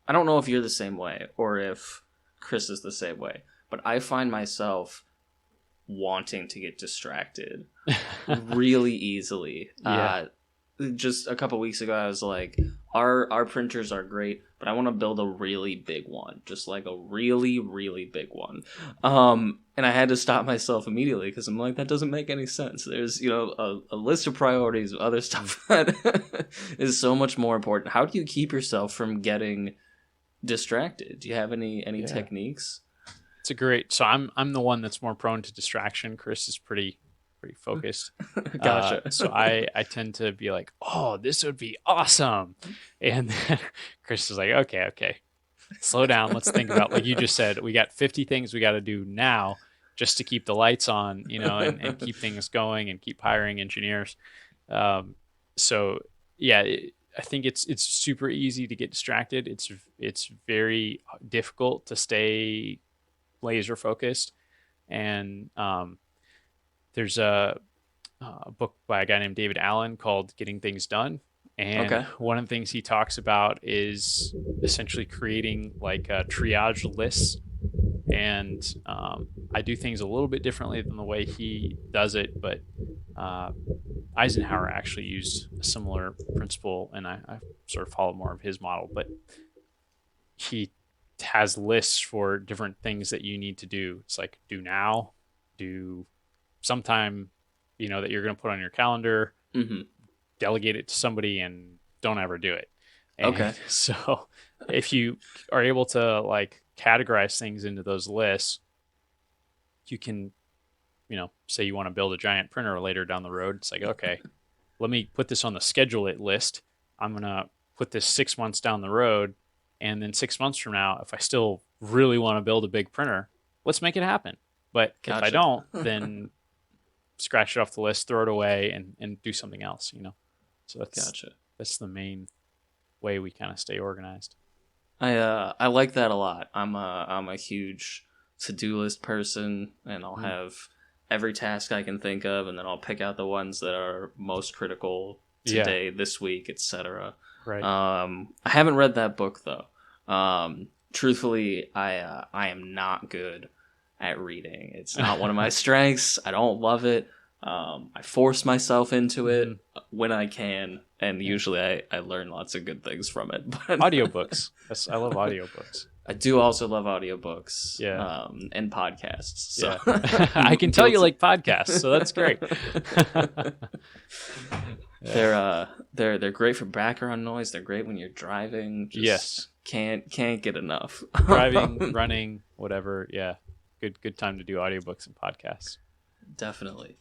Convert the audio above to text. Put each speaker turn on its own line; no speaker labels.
I don't know if you're the same way or if Chris is the same way, but I find myself wanting to get distracted really easily.
Yeah.
Just a couple weeks ago, I was like, our printers are great, but I want to build a really big one, just like a really, really big one. And I had to stop myself immediately because I'm like, that doesn't make any sense. There's, a list of priorities of other stuff that is so much more important. How do you keep yourself from getting distracted? Do you have any
Yeah.
techniques?
It's a great. So I'm the one that's more prone to distraction. Chris is pretty focused.
Gotcha.
So I tend to be like, oh, this would be awesome, and then Chris is like, okay, slow down. Let's think about, like you just said, we got 50 things we got to do now just to keep the lights on, and keep things going and keep hiring engineers. So yeah, I think it's super easy to get distracted. It's very difficult to stay laser focused. And there's a book by a guy named David Allen called Getting Things Done. And
Okay.
one of the things he talks about is essentially creating like triage lists. And I do things a little bit differently than the way he does it, but uh, Eisenhower actually used a similar principle, and I sort of followed more of his model. But he has lists for different things that you need to do. It's like do now, do sometime, that you're going to put on your calendar,
Hmm.
delegate it to somebody, and don't ever do it. And
Okay.
so if you are able to like categorize things into those lists, you can, say you want to build a giant printer later down the road. It's like, okay, let me put this on the schedule it list. I'm going to put this 6 months down the road. And then 6 months from now, if I still really want to build a big printer, let's make it happen. But if I
Gotcha.
don't, then scratch it off the list, throw it away, and do something else. So
Gotcha.
that's the main way we kind of stay organized.
I like that a lot. I'm a huge to-do list person, and I'll
Mm,
have every task I can think of, and then I'll pick out the ones that are most critical
yeah,
today, this week, etc.
right.
I haven't read that book though. Truthfully, I am not good at reading. It's not one of my strengths. I don't love it. I force myself into it
Mhm.
when I can, and
Yeah.
usually I learn lots of good things from it. But
Audiobooks. I love audiobooks.
I do also love audiobooks,
Yeah.
and podcasts. So
Yeah. I can tell you
guilty.
like podcasts, so that's great. Yeah.
They're great for background noise. They're great when you're driving. Just
Yes.
can't get enough.
Driving, running, whatever. Yeah. Good time to do audiobooks and podcasts.
Definitely.